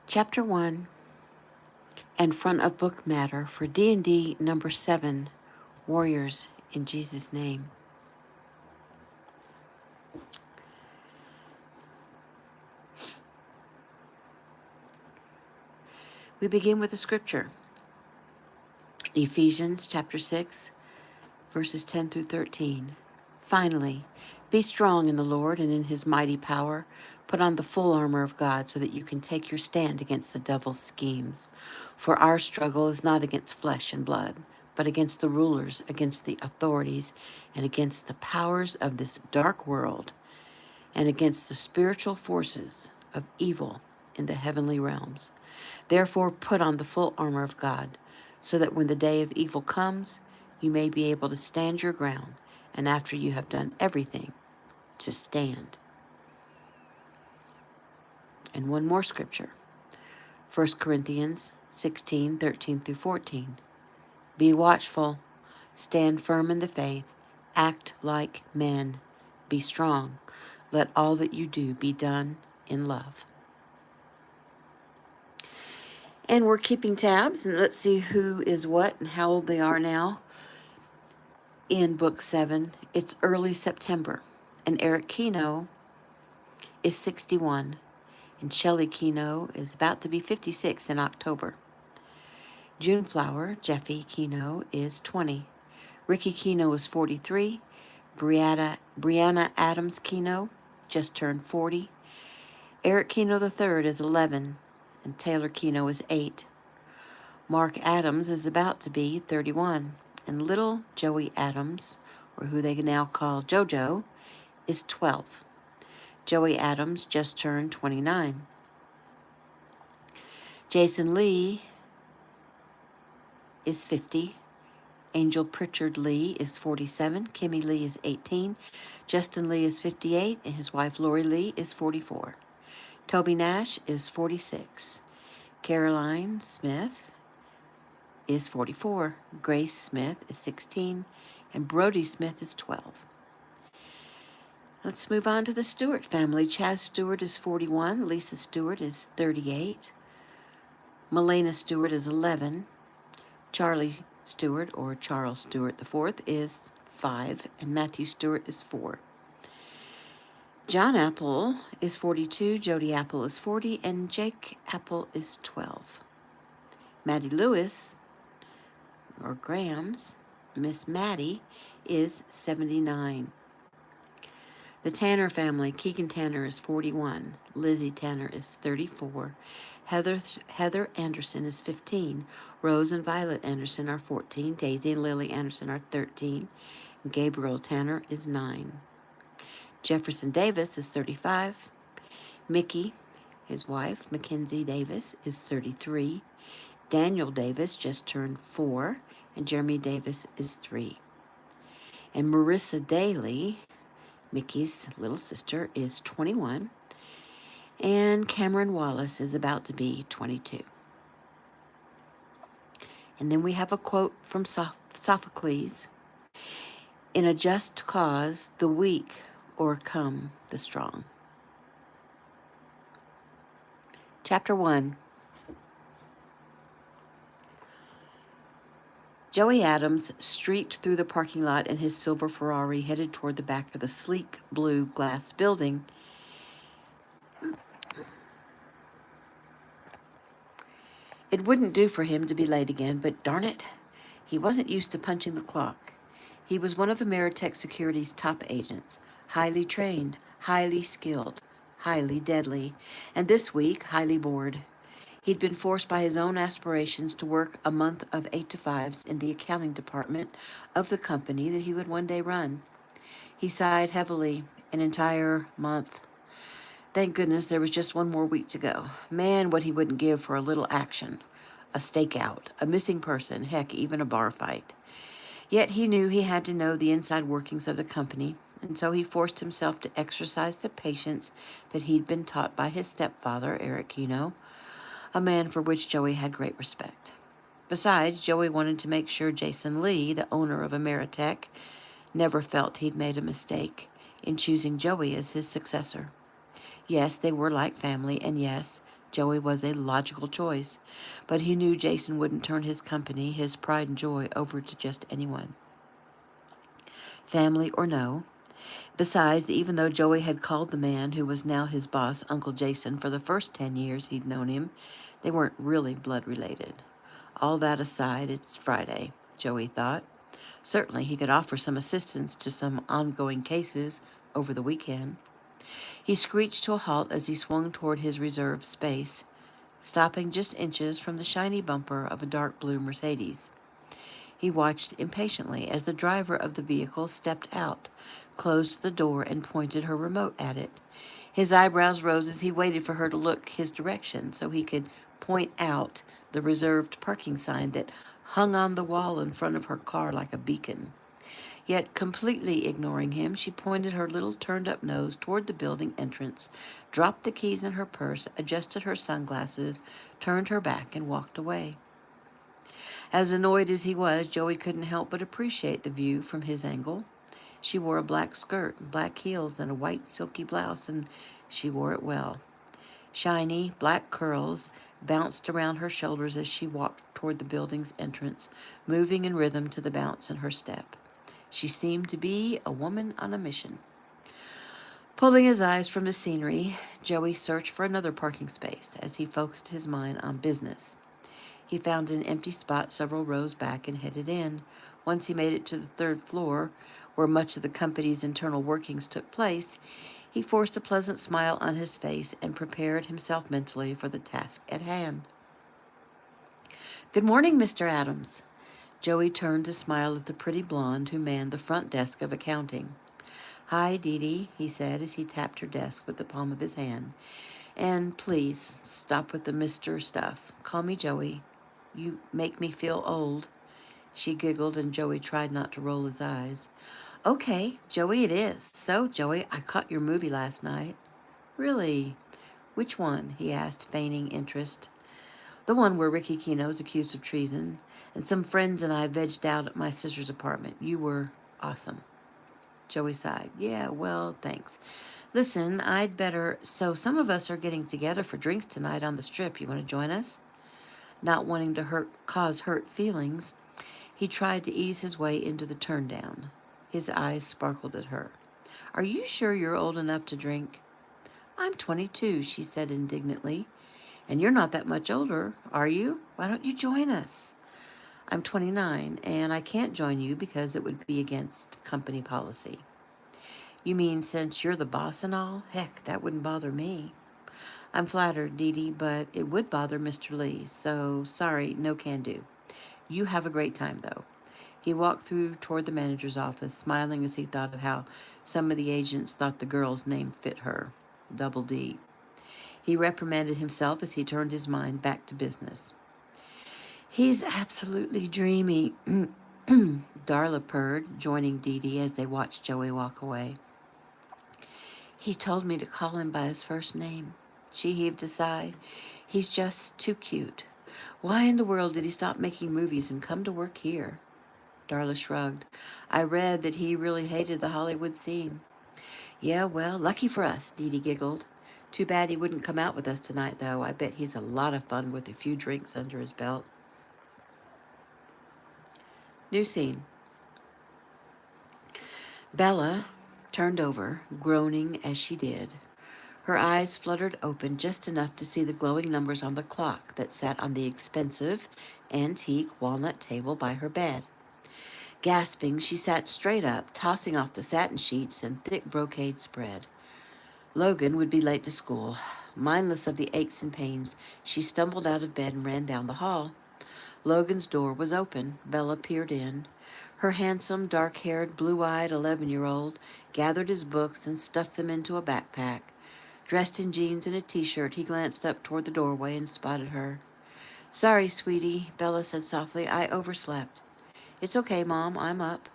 Chapter 1 and front of book matter for D&D number 7, Warriors in Jesus' name. We begin with a scripture. Ephesians chapter 6, verses 10 through 13. Finally, be strong in the Lord and in his mighty power. Put on the full armor of God so that you can take your stand against the devil's schemes. For our struggle is not against flesh and blood, but against the rulers, against the authorities, and against the powers of this dark world, and against the spiritual forces of evil in the heavenly realms. Therefore, put on the full armor of God, so that when the day of evil comes, you may be able to stand your ground, and after you have done everything, to stand. And one more scripture, 1 Corinthians 16, 13 through 14. Be watchful, stand firm in the faith, act like men, be strong. Let all that you do be done in love. And we're keeping tabs, and let's see who is what and how old they are now. In Book 7, it's early September, and Eric Keno is 61, and Shelley Keno is about to be 56 in October. Juneflower, Jeffy Keno, is 20. Ricky Keno is 43. Brianna Adams Keno just turned 40. Eric Keno III is 11, and Taylor Keno is 8. Mark Adams is about to be 31, and little Joey Adams, or who they now call JoJo, is 12. Joey Adams just turned 29. Jason Lee is 50. Angel Pritchard Lee is 47. Kimmy Lee is 18. Justin Lee is 58, and his wife Lori Lee is 44. Toby Nash is 46. Caroline Smith is 44. Grace Smith is 16, and Brody Smith is 12. Let's move on to the Stewart family. Chaz Stewart is 41. Lisa Stewart is 38. Melena Stewart is 11. Charlie Stewart, or Charles Stewart IV, is 5, and Matthew Stewart is 4. John Apple is 42, Jody Apple is 40, and Jake Apple is 12. Maddie Lewis, or Grams, Miss Maddie, is 79. The Tanner family, Keegan Tanner is 41, Lizzie Tanner is 34, Heather Anderson is 15, Rose and Violet Anderson are 14, Daisy and Lily Anderson are 13, and Gabriel Tanner is 9. Jefferson Davis is 35, Mickey, his wife, Mackenzie Davis, is 33, Daniel Davis just turned 4, and Jeremy Davis is 3. And Marissa Daly, Mickey's little sister, is 21, and Cameron Wallace is about to be 22. And then we have a quote from Sophocles. In a just cause, the weak o'ercome the strong. Chapter 1. Joey Adams streaked through the parking lot in his silver Ferrari, headed toward the back of the sleek blue glass building. It wouldn't do for him to be late again, but darn it, he wasn't used to punching the clock. He was one of Ameritech Security's top agents, highly trained, highly skilled, highly deadly, and this week, highly bored. He'd been forced by his own aspirations to work a month of 8 to 5s in the accounting department of the company that he would one day run. He sighed heavily. An entire month. Thank goodness there was just one more week to go. Man, what he wouldn't give for a little action. A stakeout, a missing person, heck, even a bar fight. Yet he knew he had to know the inside workings of the company, and so he forced himself to exercise the patience that he'd been taught by his stepfather, Eric Keno, a man for which Joey had great respect. Besides, Joey wanted to make sure Jason Lee, the owner of Ameritech, never felt he'd made a mistake in choosing Joey as his successor. Yes, they were like family, and yes, Joey was a logical choice, but he knew Jason wouldn't turn his company, his pride and joy, over to just anyone, family or no. Besides, even though Joey had called the man who was now his boss Uncle Jason for the first 10 years he'd known him, they weren't really blood related. All that aside, it's Friday, Joey thought. Certainly he could offer some assistance to some ongoing cases over the weekend. He screeched to a halt as he swung toward his reserved space, stopping just inches from the shiny bumper of a dark blue Mercedes. He watched impatiently as the driver of the vehicle stepped out, closed the door, and pointed her remote at it. His eyebrows rose as he waited for her to look his direction so he could point out the reserved parking sign that hung on the wall in front of her car like a beacon. Yet, completely ignoring him, she pointed her little turned-up nose toward the building entrance, dropped the keys in her purse, adjusted her sunglasses, turned her back, and walked away. As annoyed as he was, Joey couldn't help but appreciate the view from his angle. She wore a black skirt, black heels, and a white silky blouse, and she wore it well. Shiny, black curls bounced around her shoulders as she walked toward the building's entrance, moving in rhythm to the bounce in her step. She seemed to be a woman on a mission. Pulling his eyes from the scenery, Joey searched for another parking space as he focused his mind on business. He found an empty spot several rows back and headed in. Once he made it to the third floor, where much of the company's internal workings took place, he forced a pleasant smile on his face and prepared himself mentally for the task at hand. "Good morning, Mr. Adams." Joey turned to smile at the pretty blonde who manned the front desk of accounting. "Hi, Dee Dee," he said as he tapped her desk with the palm of his hand. "And please, stop with the Mr. stuff. Call me Joey. You make me feel old." She giggled, and Joey tried not to roll his eyes. "Okay, Joey it is. So, Joey, I caught your movie last night." "Really? Which one?" he asked, feigning interest. "The one where Ricky Keno's accused of treason, and some friends and I vegged out at my sister's apartment. You were awesome." Joey sighed. "Yeah, well, thanks. Listen, I'd better... So some of us are getting together for drinks tonight on the Strip. You want to join us?" Not wanting to cause hurt feelings, he tried to ease his way into the turndown. His eyes sparkled at her. "Are you sure you're old enough to drink?" "I'm 22, she said indignantly. "And you're not that much older, are you? Why don't you join us?" "I'm 29, and I can't join you because it would be against company policy." "You mean since you're the boss and all? Heck, that wouldn't bother me." "I'm flattered, Dee Dee, but it would bother Mr. Lee, so sorry, no can do. You have a great time, though." He walked through toward the manager's office, smiling as he thought of how some of the agents thought the girl's name fit her, Double D. He reprimanded himself as he turned his mind back to business. "He's absolutely dreamy," Darla purred, joining Dee Dee as they watched Joey walk away. "He told me to call him by his first name." She heaved a sigh. "He's just too cute. Why in the world did he stop making movies and come to work here?" Darla shrugged. "I read that he really hated the Hollywood scene." "Yeah, well, lucky for us," Dee Dee giggled. "Too bad he wouldn't come out with us tonight, though. I bet he's a lot of fun with a few drinks under his belt." New scene. Bella turned over, groaning as she did. Her eyes fluttered open just enough to see the glowing numbers on the clock that sat on the expensive, antique walnut table by her bed. Gasping, she sat straight up, tossing off the satin sheets and thick brocade spread. Logan would be late to school. Mindless of the aches and pains, she stumbled out of bed and ran down the hall. Logan's door was open. Bella peered in. Her handsome, dark-haired, blue-eyed 11-year-old gathered his books and stuffed them into a backpack. Dressed in jeans and a t-shirt, he glanced up toward the doorway and spotted her. "Sorry, sweetie," Bella said softly. "I overslept." "It's okay, Mom. I'm up."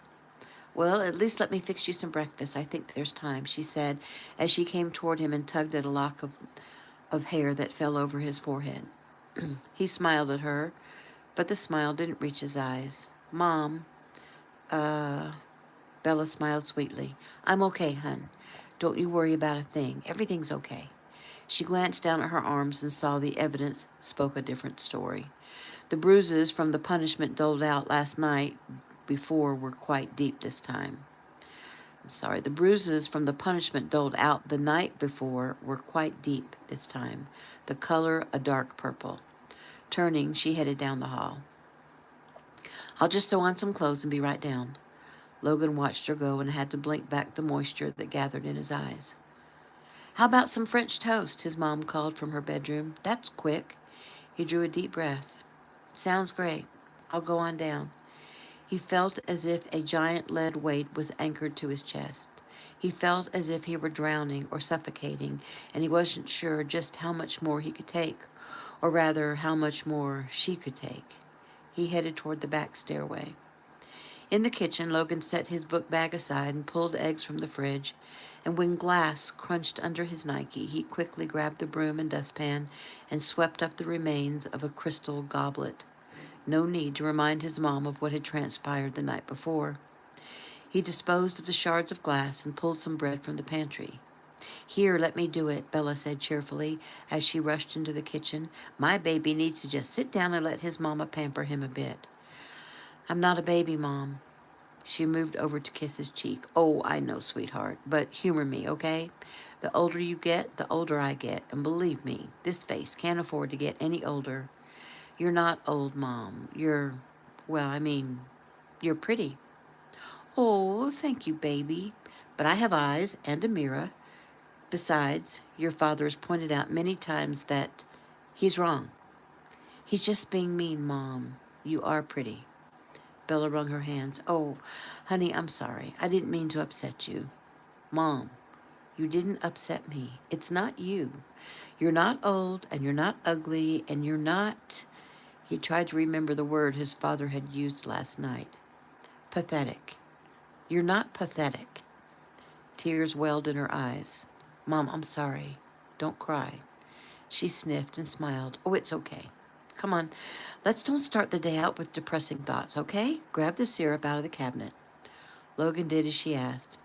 "Well, at least let me fix you some breakfast. I think there's time," she said as she came toward him and tugged at a lock of hair that fell over his forehead. He smiled at her, but the smile didn't reach his eyes. "Mom, Bella smiled sweetly. "I'm okay, hun. Don't you worry about a thing. Everything's okay." She glanced down at her arms and saw the evidence spoke a different story. The bruises from the punishment doled out last night before were quite deep this time. The bruises from the punishment doled out the night before were quite deep this time, the color a dark purple. Turning, she headed down the hall. I'll just throw on some clothes and be right down. Logan watched her go and had to blink back the moisture that gathered in his eyes. How about some French toast? His mom called from her bedroom. That's quick. He drew a deep breath. Sounds great. I'll go on down. He felt as if a giant lead weight was anchored to his chest. He felt as if he were drowning or suffocating, and he wasn't sure just how much more he could take, or rather, how much more she could take. He headed toward the back stairway. In the kitchen, Logan set his book bag aside and pulled eggs from the fridge, and when glass crunched under his Nike, he quickly grabbed the broom and dustpan and swept up the remains of a crystal goblet. No need to remind his mom of what had transpired the night before. He disposed of the shards of glass and pulled some bread from the pantry. Here, let me do it, Bella said cheerfully as she rushed into the kitchen. My baby needs to just sit down and let his mama pamper him a bit. I'm not a baby, Mom. She moved over to kiss his cheek. Oh, I know, sweetheart, but humor me, okay? The older you get, the older I get. And believe me, this face can't afford to get any older. You're not old, Mom. You're pretty. Oh, thank you, baby. But I have eyes and a mirror. Besides, your father has pointed out many times that he's wrong. He's just being mean, Mom. You are pretty. Bella wrung her hands. Oh, honey, I'm sorry. I didn't mean to upset you. Mom, you didn't upset me. It's not you. You're not old, and you're not ugly, and you're not... He tried to remember the word his father had used last night. Pathetic. You're not pathetic. Tears welled in her eyes. Mom, I'm sorry. Don't cry. She sniffed and smiled. Oh, it's okay. Come on, let's don't start the day out with depressing thoughts, okay? Grab the syrup out of the cabinet. Logan did as she asked.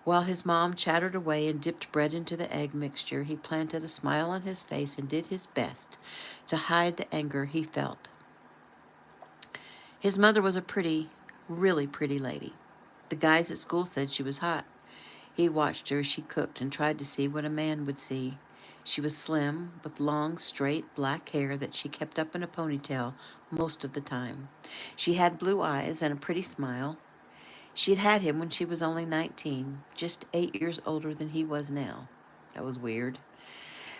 While his mom chattered away and dipped bread into the egg mixture, he planted a smile on his face and did his best to hide the anger he felt. His mother was a pretty, really pretty lady. The guys at school said she was hot. He watched her as she cooked and tried to see what a man would see. She was slim, with long, straight, black hair that she kept up in a ponytail most of the time. She had blue eyes and a pretty smile. She had had him when she was only 19, just 8 years older than he was now. That was weird.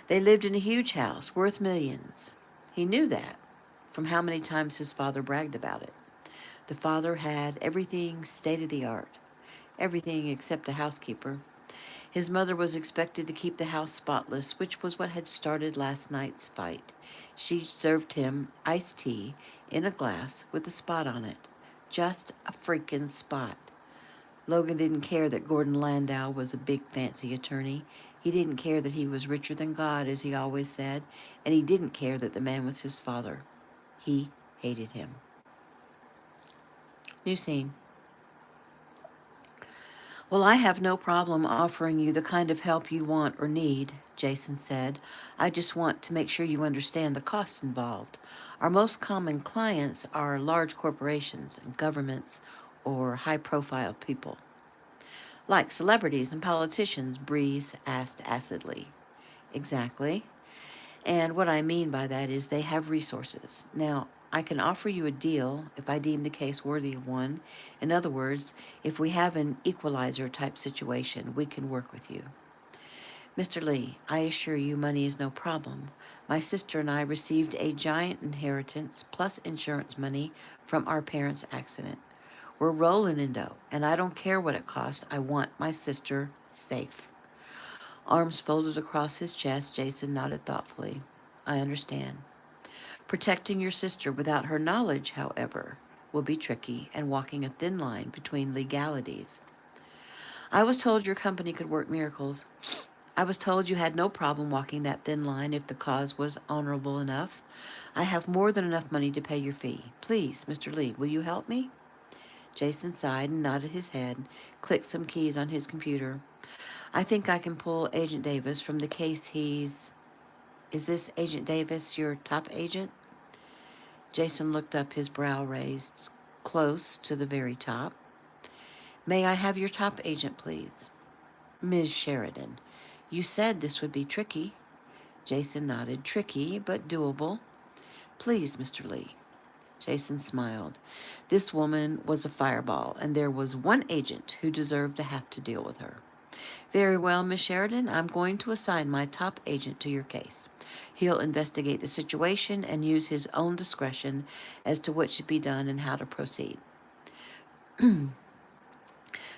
They lived in a huge house, worth millions. He knew that from how many times his father bragged about it. The father had everything state-of-the-art, everything except a housekeeper. His mother was expected to keep the house spotless, which was what had started last night's fight. She served him iced tea in a glass with a spot on it. Just a freaking spot. Logan didn't care that Gordon Landau was a big fancy attorney. He didn't care that he was richer than God, as he always said, and he didn't care that the man was his father. He hated him. New scene. Well, I have no problem offering you the kind of help you want or need, Jason said. I just want to make sure you understand the cost involved. Our most common clients are large corporations and governments or high-profile people. Like celebrities and politicians, Breeze asked acidly. Exactly. And what I mean by that is they have resources. Now, I can offer you a deal if I deem the case worthy of one. In other words, if we have an equalizer type situation, we can work with you. Mr. Lee, I assure you money is no problem. My sister and I received a giant inheritance plus insurance money from our parents' accident. We're rolling in dough, and I don't care what it costs. I want my sister safe. Arms folded across his chest, Jason nodded thoughtfully. I understand. Protecting your sister without her knowledge, however, will be tricky and walking a thin line between legalities. I was told your company could work miracles. I was told you had no problem walking that thin line if the cause was honorable enough. I have more than enough money to pay your fee. Please, Mr. Lee, will you help me? Jason sighed and nodded his head, clicked some keys on his computer. I think I can pull Agent Davis from the case he's... Is this Agent Davis your top agent? Jason looked up, his brow raised close to the very top. May I have your top agent, please? Ms. Sheridan. You said this would be tricky. Jason nodded. Tricky, but doable. Please, Mr. Lee. Jason smiled. This woman was a fireball, and there was one agent who deserved to have to deal with her. Very well, Miss Sheridan, I'm going to assign my top agent to your case. He'll investigate the situation and use his own discretion as to what should be done and how to proceed.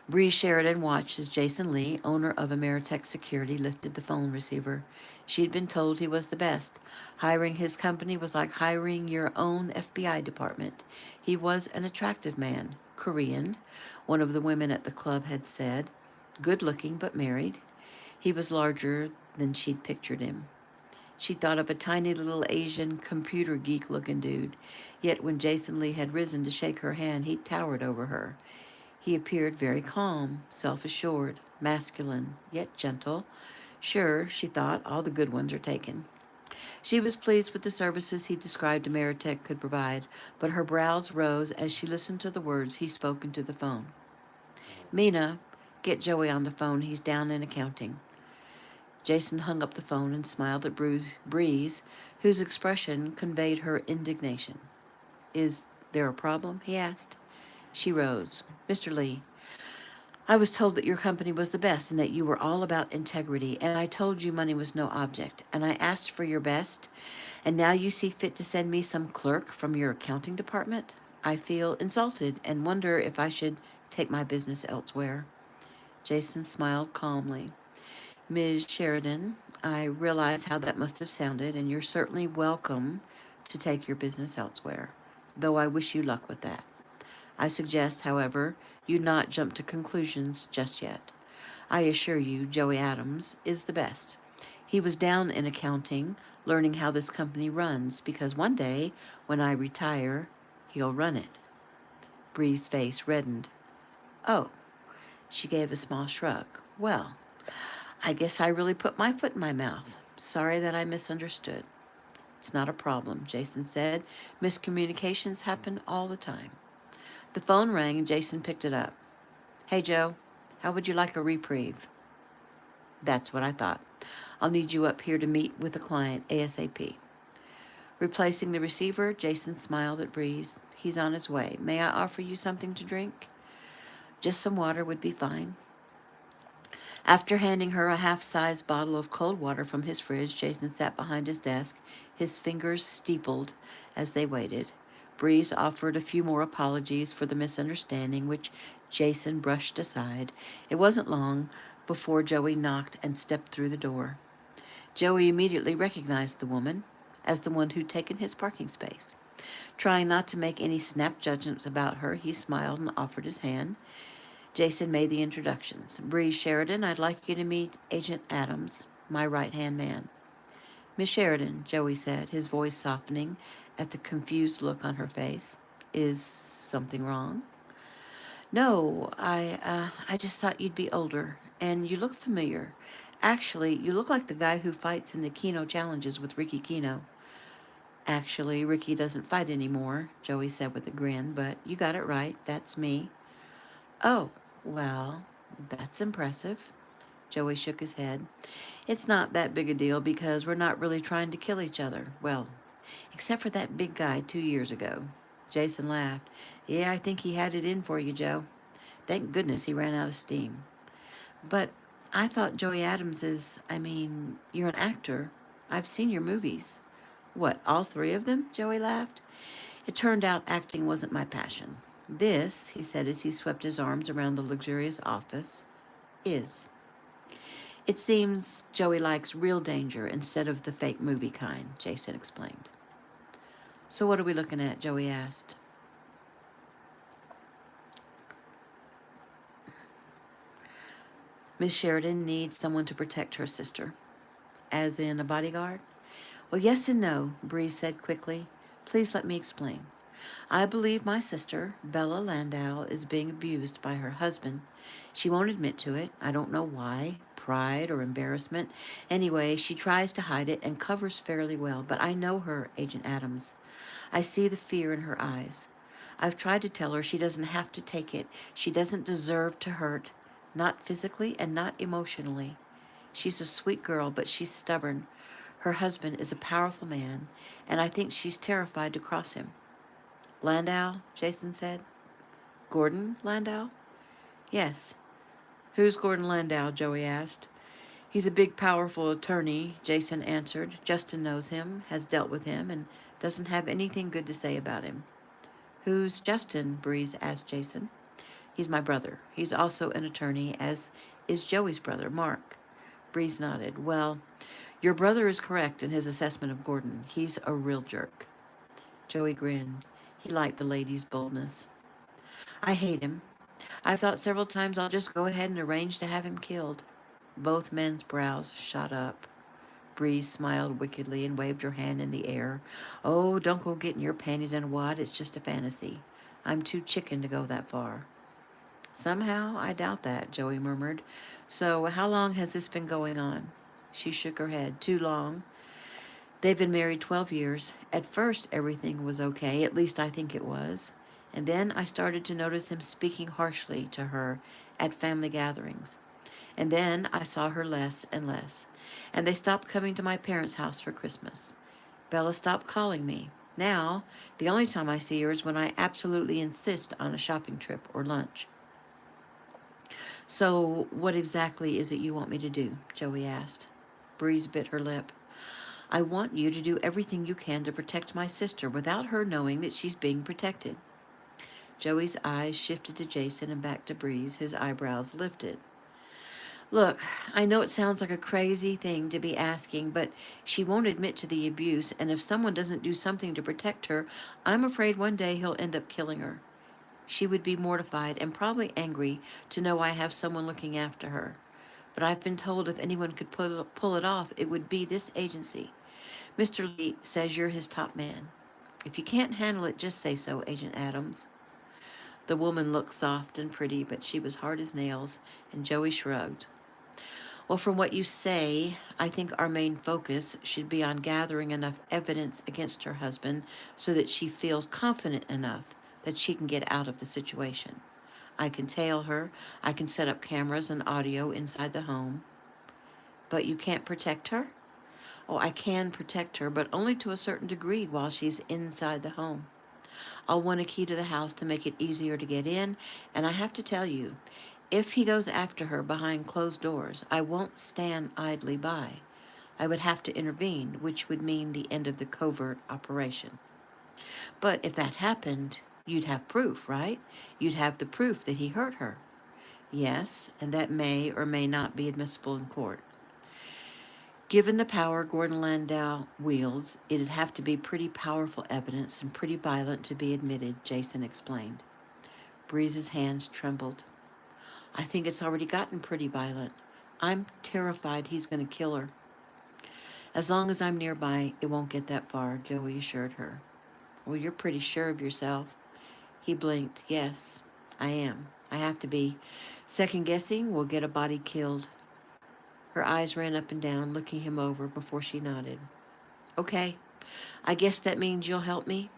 Bree Sheridan watched as Jason Lee, owner of Ameritech Security, lifted the phone receiver. She'd been told he was the best. Hiring his company was like hiring your own FBI department. He was an attractive man, Korean, one of the women at the club had said, good-looking but married. He was larger than she'd pictured him. She thought of a tiny little Asian computer geek-looking dude. Yet when Jason Lee had risen to shake her hand, he towered over her. He appeared very calm, self-assured, masculine, yet gentle. Sure, she thought, all the good ones are taken. She was pleased with the services he described Ameritech could provide, but her brows rose as she listened to the words he spoke into the phone. Mina, get Joey on the phone. He's down in accounting. Jason hung up the phone and smiled at Breeze, whose expression conveyed her indignation. Is there a problem? He asked. She rose. Mr. Lee, I was told that your company was the best and that you were all about integrity, and I told you money was no object, and I asked for your best, and now you see fit to send me some clerk from your accounting department? I feel insulted and wonder if I should take my business elsewhere. Jason smiled calmly. Ms. Sheridan, I realize how that must have sounded, and you're certainly welcome to take your business elsewhere, though I wish you luck with that. I suggest, however, you not jump to conclusions just yet. I assure you, Joey Adams is the best. He was down in accounting, learning how this company runs, because one day, when I retire, he'll run it. Bree's face reddened. Oh, she gave a small shrug. Well, I guess I really put my foot in my mouth. Sorry that I misunderstood. It's not a problem, Jason said. Miscommunications happen all the time. The phone rang and Jason picked it up. Hey, Joe, how would you like a reprieve? That's what I thought. I'll need you up here to meet with a client ASAP. Replacing the receiver, Jason smiled at Breeze. He's on his way. May I offer you something to drink? Just some water would be fine. After handing her a half-sized bottle of cold water from his fridge, Jason sat behind his desk, his fingers steepled as they waited. Breeze offered a few more apologies for the misunderstanding, which Jason brushed aside. It wasn't long before Joey knocked and stepped through the door. Joey immediately recognized the woman as the one who'd taken his parking space. Trying not to make any snap judgments about her, he smiled and offered his hand. Jason made the introductions. Bree Sheridan, I'd like you to meet Agent Adams, my right-hand man. Miss Sheridan, Joey said, his voice softening at the confused look on her face. Is something wrong? No, I just thought you'd be older, and you look familiar. Actually, you look like the guy who fights in the Keno challenges with Ricky Keno. Actually, Ricky doesn't fight anymore, Joey said with a grin, but you got it right. That's me. Oh, well, that's impressive. Joey shook his head. It's not that big a deal because we're not really trying to kill each other. Well, except for that big guy 2 years ago. Jason laughed. Yeah, I think he had it in for you, Joe. Thank goodness he ran out of steam. But I thought Joey Adams you're an actor. I've seen your movies. What, all 3 of them? Joey laughed. It turned out acting wasn't my passion. This, he said as he swept his arms around the luxurious office, is. It seems Joey likes real danger instead of the fake movie kind, Jason explained. So what are we looking at? Joey asked. Miss Sheridan needs someone to protect her sister. As in a bodyguard? Well, yes and no, Bree said quickly. Please let me explain. I believe my sister, Bella Landau, is being abused by her husband. She won't admit to it. I don't know why, pride or embarrassment. Anyway, she tries to hide it and covers fairly well, but I know her, Agent Adams. I see the fear in her eyes. I've tried to tell her she doesn't have to take it. She doesn't deserve to hurt, not physically and not emotionally. She's a sweet girl, but she's stubborn. Her husband is a powerful man, and I think she's terrified to cross him. Landau, Jason said. Gordon Landau? Yes. Who's Gordon Landau? Joey asked. He's a big, powerful attorney, Jason answered. Justin knows him, has dealt with him, and doesn't have anything good to say about him. Who's Justin? Breeze asked Jason. He's my brother. He's also an attorney, as is Joey's brother, Mark. Breeze nodded. Well, your brother is correct in his assessment of Gordon. He's a real jerk. Joey grinned. He liked the lady's boldness. I hate him. I've thought several times I'll just go ahead and arrange to have him killed. Both men's brows shot up. Bree smiled wickedly and waved her hand in the air. Oh, don't go getting your panties in a wad. It's just a fantasy. I'm too chicken to go that far. Somehow, I doubt that, Joey murmured. So, how long has this been going on? She shook her head. Too long. They've been married 12 years. At first, everything was okay. At least I think it was. And then I started to notice him speaking harshly to her at family gatherings. And then I saw her less and less. And they stopped coming to my parents' house for Christmas. Bella stopped calling me. Now, the only time I see her is when I absolutely insist on a shopping trip or lunch. So, what exactly is it you want me to do? Joey asked. Breeze bit her lip. I want you to do everything you can to protect my sister without her knowing that she's being protected. Joey's eyes shifted to Jason and back to Breeze, his eyebrows lifted. Look, I know it sounds like a crazy thing to be asking, but she won't admit to the abuse, and if someone doesn't do something to protect her, I'm afraid one day he'll end up killing her. She would be mortified and probably angry to know I have someone looking after her. But I've been told if anyone could pull it off, it would be this agency. Mr. Lee says you're his top man. If you can't handle it, just say so, Agent Adams. The woman looked soft and pretty, but she was hard as nails, and Joey shrugged. Well, from what you say, I think our main focus should be on gathering enough evidence against her husband so that she feels confident enough that she can get out of the situation. I can tail her. I can set up cameras and audio inside the home. But you can't protect her? Oh, I can protect her, but only to a certain degree while she's inside the home. I'll want a key to the house to make it easier to get in, and I have to tell you, if he goes after her behind closed doors, I won't stand idly by. I would have to intervene, which would mean the end of the covert operation. But if that happened, you'd have proof, right? You'd have the proof that he hurt her. Yes, and that may or may not be admissible in court. Given the power Gordon Landau wields, it'd have to be pretty powerful evidence and pretty violent to be admitted, Jason explained. Breeze's hands trembled. I think it's already gotten pretty violent. I'm terrified he's going to kill her. As long as I'm nearby, it won't get that far, Joey assured her. Well, you're pretty sure of yourself. He blinked. Yes, I am. I have to be. Second guessing will get a body killed. Her eyes ran up and down, looking him over before she nodded. Okay, I guess that means you'll help me?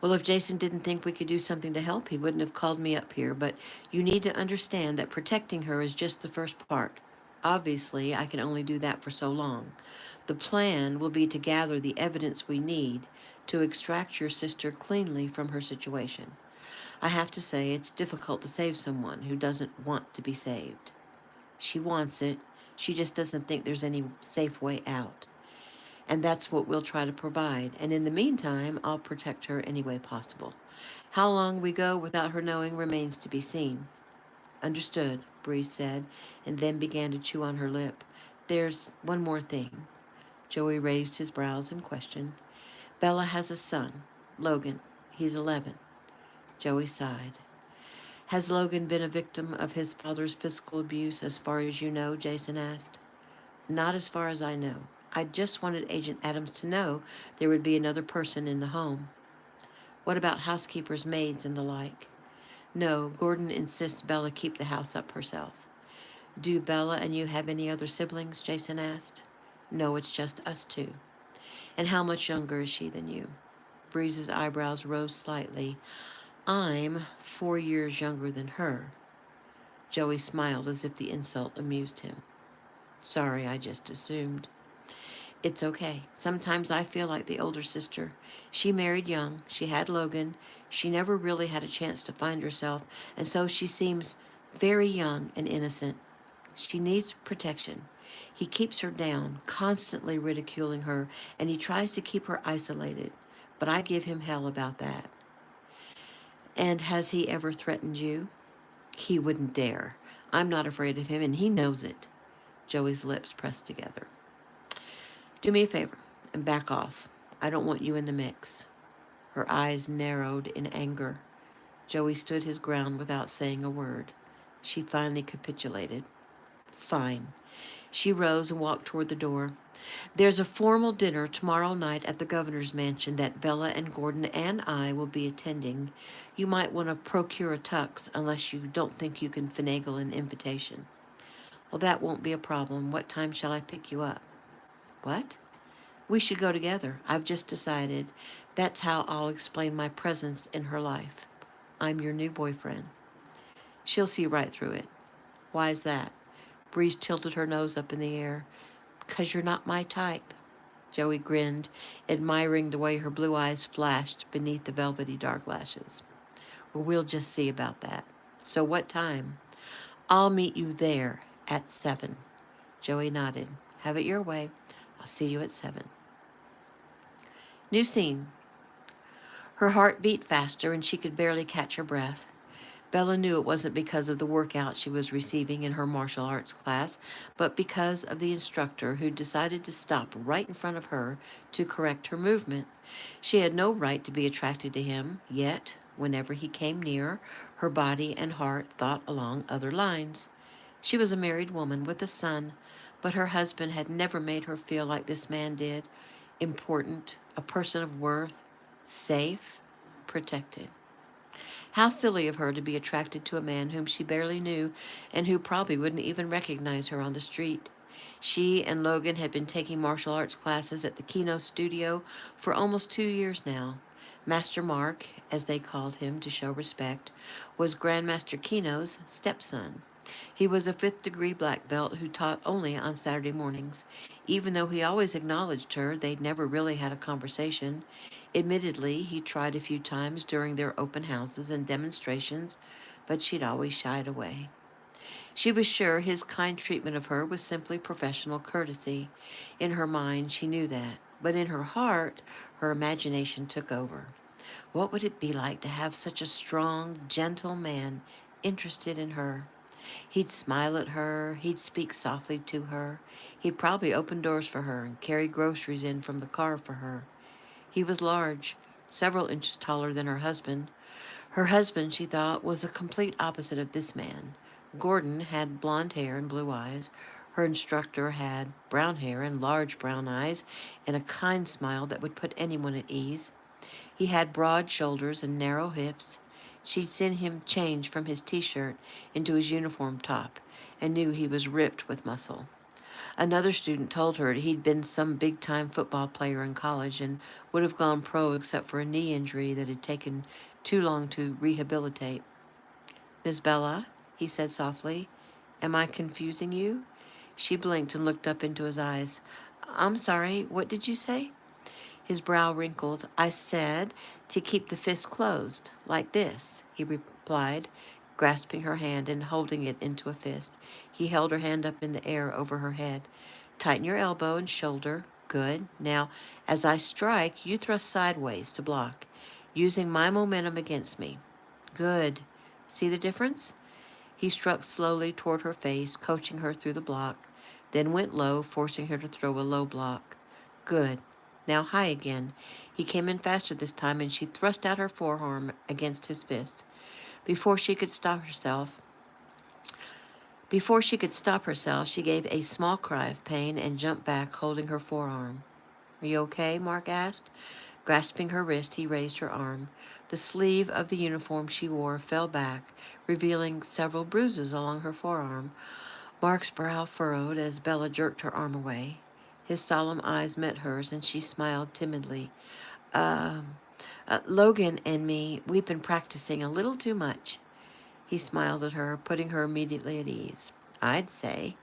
Well, if Jason didn't think we could do something to help, he wouldn't have called me up here, but you need to understand that protecting her is just the first part. Obviously, I can only do that for so long. The plan will be to gather the evidence we need to extract your sister cleanly from her situation. I have to say, it's difficult to save someone who doesn't want to be saved. She wants it. She just doesn't think there's any safe way out. And that's what we'll try to provide. And in the meantime, I'll protect her any way possible. How long we go without her knowing remains to be seen. Understood, Bree said, and then began to chew on her lip. There's one more thing. Joey raised his brows in question. Bella has a son, Logan. He's 11. Joey sighed. Has Logan been a victim of his father's physical abuse as far as you know? Jason asked. Not as far as I know. I just wanted Agent Adams to know there would be another person in the home. What about housekeepers, maids, and the like? No, Gordon insists Bella keep the house up herself. Do Bella and you have any other siblings? Jason asked. No, it's just us two. And how much younger is she than you? Breeze's eyebrows rose slightly. I'm 4 years younger than her. Joey smiled as if the insult amused him. Sorry, I just assumed. It's okay. Sometimes I feel like the older sister. She married young. She had Logan. She never really had a chance to find herself, and so she seems very young and innocent. She needs protection. He keeps her down, constantly ridiculing her, and he tries to keep her isolated. But I give him hell about that. And has he ever threatened you? He wouldn't dare. I'm not afraid of him, and he knows it. Joey's lips pressed together. Do me a favor and back off. I don't want you in the mix. Her eyes narrowed in anger. Joey stood his ground without saying a word. She finally capitulated. Fine. She rose and walked toward the door. There's a formal dinner tomorrow night at the governor's mansion that Bella and Gordon and I will be attending. You might want to procure a tux unless you don't think you can finagle an invitation. Well, that won't be a problem. What time shall I pick you up? What? We should go together. I've just decided. That's how I'll explain my presence in her life. I'm your new boyfriend. She'll see right through it. Why's that? Breeze tilted her nose up in the air. 'Cause you're not my type. Joey grinned, admiring the way her blue eyes flashed beneath the velvety dark lashes. Well, we'll just see about that. So what time? I'll meet you there at 7. Joey nodded. Have it your way. I'll see you at 7. New scene. Her heart beat faster and she could barely catch her breath. Bella knew it wasn't because of the workout she was receiving in her martial arts class, but because of the instructor who decided to stop right in front of her to correct her movement. She had no right to be attracted to him, yet, whenever he came near, her body and heart thought along other lines. She was a married woman with a son, but her husband had never made her feel like this man did. Important, a person of worth, safe, protected. How silly of her to be attracted to a man whom she barely knew and who probably wouldn't even recognize her on the street. She and Logan had been taking martial arts classes at the Kino studio for almost 2 years now. Master Mark, as they called him to show respect, was Grandmaster Kino's stepson. He was a fifth-degree black belt who taught only on Saturday mornings. Even though he always acknowledged her, they'd never really had a conversation. Admittedly, he tried a few times during their open houses and demonstrations, but she'd always shied away. She was sure his kind treatment of her was simply professional courtesy. In her mind, she knew that, but in her heart, her imagination took over. What would it be like to have such a strong, gentle man interested in her? He'd smile at her, he'd speak softly to her, he'd probably open doors for her and carry groceries in from the car for her. He was large, several inches taller than her husband. Her husband, she thought, was a complete opposite of this man. Gordon had blonde hair and blue eyes. Her instructor had brown hair and large brown eyes and a kind smile that would put anyone at ease. He had broad shoulders and narrow hips. She'd seen him change from his t-shirt into his uniform top and knew he was ripped with muscle. Another student told her he'd been some big-time football player in college and would have gone pro except for a knee injury that had taken too long to rehabilitate. Miss Bella, he said softly, am I confusing you? She blinked and looked up into his eyes. I'm sorry, what did you say? His brow wrinkled. I said to keep the fist closed, like this, he replied, grasping her hand and holding it into a fist. He held her hand up in the air over her head. Tighten your elbow and shoulder. Good. Now, as I strike, you thrust sideways to block, using my momentum against me. Good. See the difference? He struck slowly toward her face, coaching her through the block, then went low, forcing her to throw a low block. Good. Now high again. He came in faster this time, and she thrust out her forearm against his fist. Before she could stop herself, she gave a small cry of pain and jumped back, holding her forearm. Are you okay? Mark asked. Grasping her wrist, he raised her arm. The sleeve of the uniform she wore fell back, revealing several bruises along her forearm. Mark's brow furrowed as Bella jerked her arm away. His solemn eyes met hers, and she smiled timidly. Um, Logan and me, we've been practicing a little too much. He smiled at her, putting her immediately at ease. I'd say.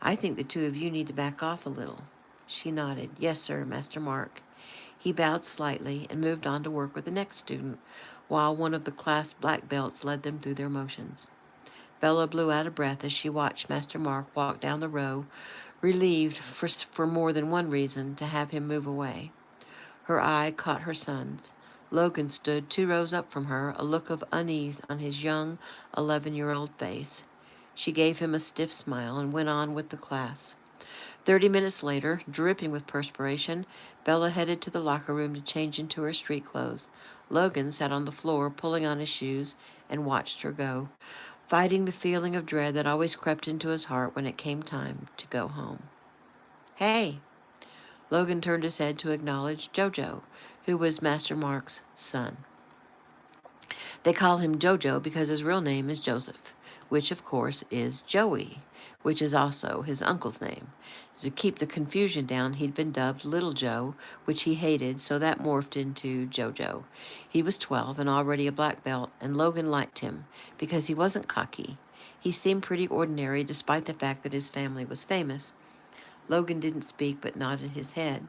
I think the two of you need to back off a little. She nodded. Yes, sir, Master Mark. He bowed slightly and moved on to work with the next student, while one of the class black belts led them through their motions. Bella blew out of breath as she watched Master Mark walk down the row, relieved for more than one reason to have him move away. Her eye caught her son's. Logan stood 2 rows up from her, a look of unease on his young 11-year-old face. She gave him a stiff smile and went on with the class. 30 minutes later, dripping with perspiration, Bella headed to the locker room to change into her street clothes. Logan sat on the floor, pulling on his shoes, and watched her go, fighting the feeling of dread that always crept into his heart when it came time to go home. Hey! Logan turned his head to acknowledge Jojo, who was Master Mark's son. They call him Jojo because his real name is Joseph, which of course is Joey, which is also his uncle's name. To keep the confusion down, he'd been dubbed Little Joe, which he hated, so that morphed into Jojo. He was 12 and already a black belt, and Logan liked him because he wasn't cocky. He seemed pretty ordinary despite the fact that his family was famous. Logan didn't speak but nodded his head.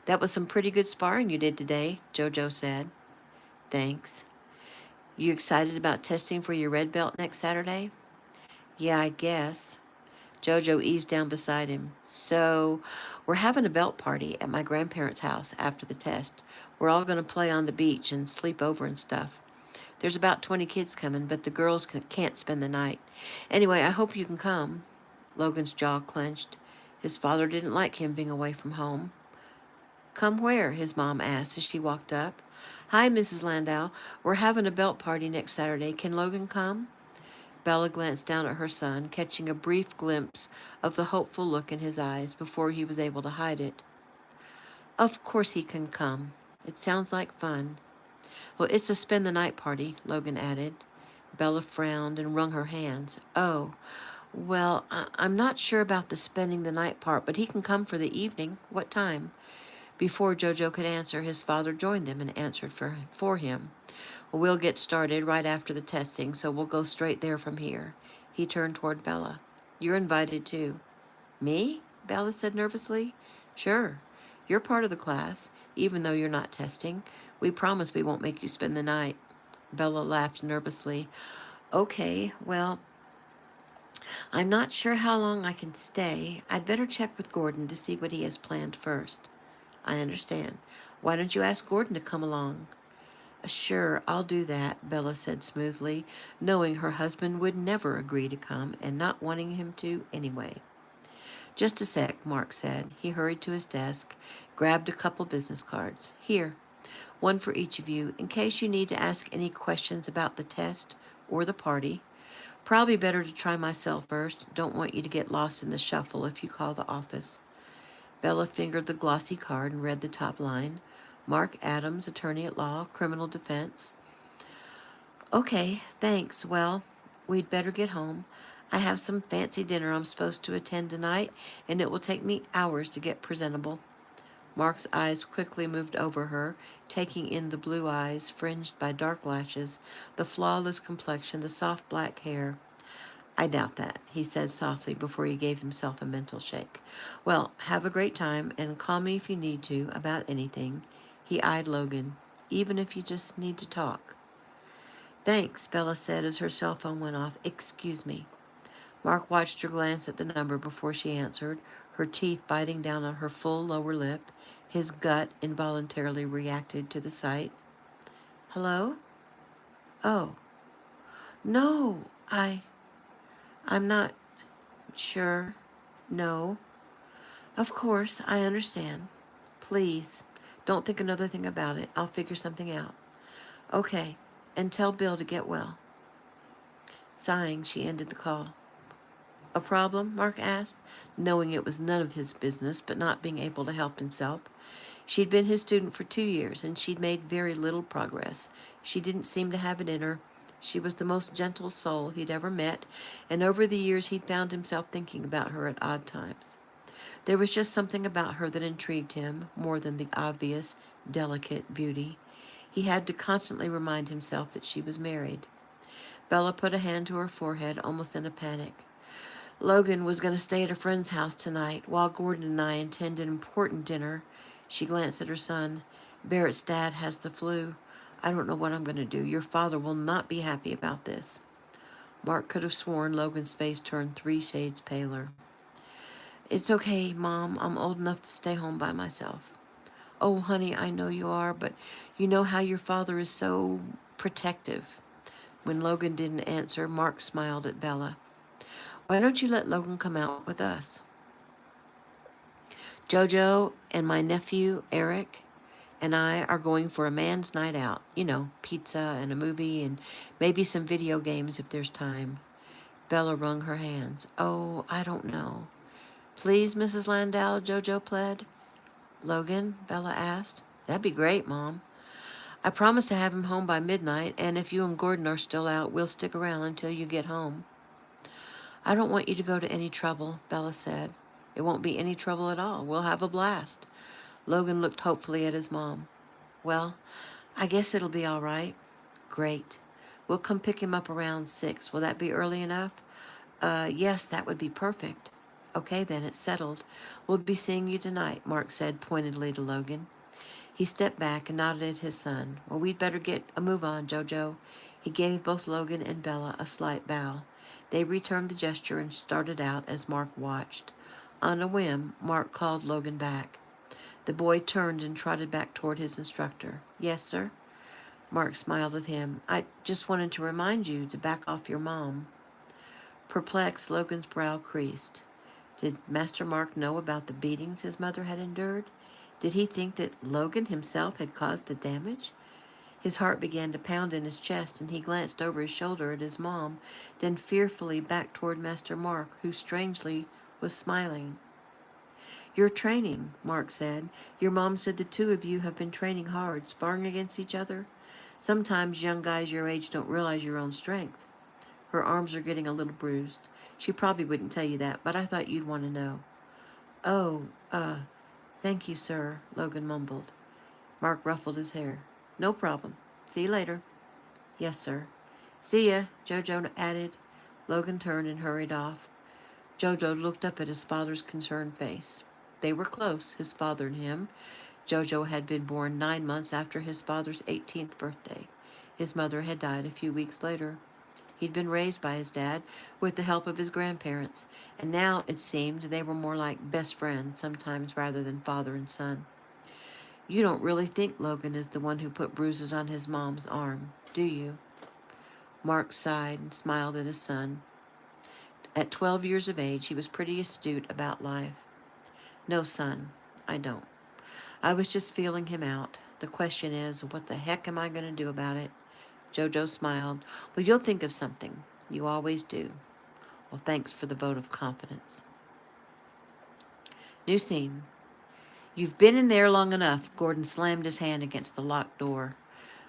That was some pretty good sparring you did today, Jojo said. Thanks. You excited about testing for your red belt next Saturday? Yeah, I guess. Jojo eased down beside him. So, we're having a belt party at my grandparents' house after the test. We're all going to play on the beach and sleep over and stuff. There's about 20 kids coming, but the girls can't spend the night. Anyway, I hope you can come. Logan's jaw clenched. His father didn't like him being away from home. Come where? His mom asked as she walked up. Hi, Mrs. Landau. We're having a belt party next Saturday. Can Logan come? Bella glanced down at her son, catching a brief glimpse of the hopeful look in his eyes before he was able to hide it. Of course he can come. It sounds like fun. Well, it's a spend the night party, Logan added. Bella frowned and wrung her hands. Oh, well, I'm not sure about the spending the night part, but he can come for the evening. What time? Before Jojo could answer, his father joined them and answered for him. Well, we'll get started right after the testing, so we'll go straight there from here. He turned toward Bella. You're invited too. Me? Bella said nervously. Sure. You're part of the class, even though you're not testing. We promise we won't make you spend the night. Bella laughed nervously. Okay, well, I'm not sure how long I can stay. I'd better check with Gordon to see what he has planned first. I understand. Why don't you ask Gordon to come along? Sure, I'll do that, Bella said smoothly, knowing her husband would never agree to come and not wanting him to anyway. Just a sec, Mark said. He hurried to his desk, grabbed a couple business cards. Here, one for each of you, in case you need to ask any questions about the test or the party. Probably better to try myself first. Don't want you to get lost in the shuffle if you call the office. Bella fingered the glossy card and read the top line. Mark Adams, attorney at law, criminal defense. Okay, thanks. Well, we'd better get home. I have some fancy dinner I'm supposed to attend tonight, and it will take me hours to get presentable. Mark's eyes quickly moved over her, taking in the blue eyes fringed by dark lashes, the flawless complexion, the soft black hair. I doubt that, he said softly before he gave himself a mental shake. Well, have a great time, and call me if you need to about anything. He eyed Logan. Even if you just need to talk. Thanks, Bella said as her cell phone went off. Excuse me. Mark watched her glance at the number before she answered, her teeth biting down on her full lower lip. His gut involuntarily reacted to the sight. Hello? Oh. No, I'm not sure. No. Of course, I understand. Please, don't think another thing about it. I'll figure something out. Okay, and tell Bill to get well. Sighing, she ended the call. A problem? Mark asked, knowing it was none of his business, but not being able to help himself. She'd been his student for 2 years, and she'd made very little progress. She didn't seem to have it in her, She was the most gentle soul he'd ever met, and over the years he'd found himself thinking about her at odd times. There was just something about her that intrigued him more than the obvious, delicate beauty. He had to constantly remind himself that she was married. Bella put a hand to her forehead, almost in a panic. Logan was going to stay at a friend's house tonight, while Gordon and I intend an important dinner. She glanced at her son. Barrett's dad has the flu. I don't know what I'm going to do. Your father will not be happy about this. Mark could have sworn Logan's face turned 3 shades paler. It's okay, Mom. I'm old enough to stay home by myself. Oh, honey, I know you are, but you know how your father is so protective. When Logan didn't answer, Mark smiled at Bella. Why don't you let Logan come out with us? Jojo and my nephew, Eric, and I are going for a man's night out. You know, pizza and a movie and maybe some video games if there's time. Bella wrung her hands. Oh, I don't know. Please, Mrs. Landau, Jojo pled. Logan, Bella asked. That'd be great, Mom. I promised to have him home by midnight, and if you and Gordon are still out, we'll stick around until you get home. I don't want you to go to any trouble, Bella said. It won't be any trouble at all. We'll have a blast. Logan looked hopefully at his mom. Well, I guess it'll be all right. Great. We'll come pick him up around 6. Will that be early enough? Yes, that would be perfect. Okay, then, it's settled. We'll be seeing you tonight, Mark said pointedly to Logan. He stepped back and nodded at his son. Well, we'd better get a move on, Jojo. He gave both Logan and Bella a slight bow. They returned the gesture and started out as Mark watched. On a whim, Mark called Logan back. The boy turned and trotted back toward his instructor. Yes, sir? Mark smiled at him. I just wanted to remind you to back off your mom. Perplexed, Logan's brow creased. Did Master Mark know about the beatings his mother had endured? Did he think that Logan himself had caused the damage? His heart began to pound in his chest, and he glanced over his shoulder at his mom, then fearfully back toward Master Mark, who strangely was smiling. You're training, Mark said. Your mom said the two of you have been training hard, sparring against each other. Sometimes young guys your age don't realize your own strength. Her arms are getting a little bruised. She probably wouldn't tell you that, but I thought you'd want to know. Oh, thank you, sir, Logan mumbled. Mark ruffled his hair. No problem. See you later. Yes, sir. See ya, Jojo added. Logan turned and hurried off. Jojo looked up at his father's concerned face. They were close, his father and him. Jojo had been born 9 months after his father's 18th birthday. His mother had died a few weeks later. He'd been raised by his dad with the help of his grandparents, and now, it seemed, they were more like best friends sometimes rather than father and son. You don't really think Logan is the one who put bruises on his mom's arm, do you? Mark sighed and smiled at his son. At 12 years of age, he was pretty astute about life. No, son, I don't. I was just feeling him out. The question is, what the heck am I going to do about it? Jojo smiled. Well, you'll think of something. You always do. Well, thanks for the vote of confidence. New scene. You've been in there long enough. Gordon slammed his hand against the locked door.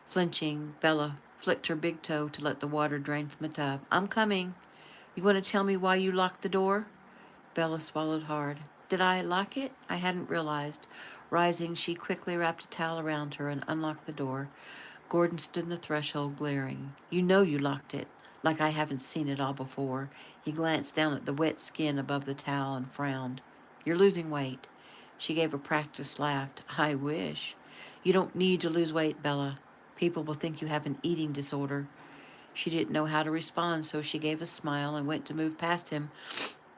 Flinching, Bella flicked her big toe to let the water drain from the tub. I'm coming. You want to tell me why you locked the door? Bella swallowed hard. Did I lock it? I hadn't realized. Rising, she quickly wrapped a towel around her and unlocked the door. Gordon stood in the threshold, glaring. You know you locked it, like I haven't seen it all before. He glanced down at the wet skin above the towel and frowned. You're losing weight. She gave a practiced laugh. I wish. You don't need to lose weight, Bella. People will think you have an eating disorder. She didn't know how to respond, so she gave a smile and went to move past him,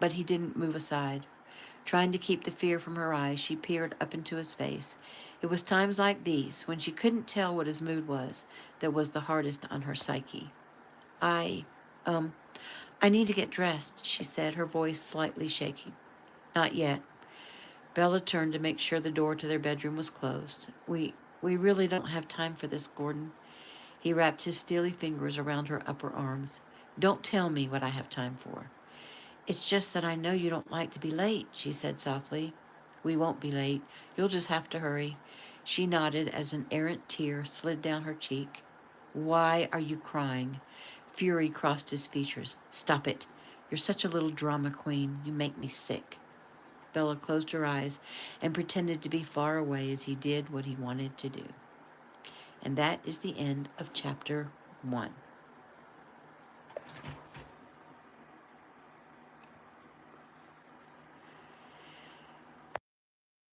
but he didn't move aside. Trying to keep the fear from her eyes, she peered up into his face. It was times like these, when she couldn't tell what his mood was, that was the hardest on her psyche. I need to get dressed, she said, her voice slightly shaking. Not yet. Bella turned to make sure the door to their bedroom was closed. We really don't have time for this, Gordon. He wrapped his steely fingers around her upper arms. Don't tell me what I have time for. It's just that I know you don't like to be late, she said softly. We won't be late. You'll just have to hurry. She nodded as an errant tear slid down her cheek. Why are you crying? Fury crossed his features. Stop it. You're such a little drama queen. You make me sick. Bella closed her eyes and pretended to be far away as he did what he wanted to do. And that is the end of chapter 1.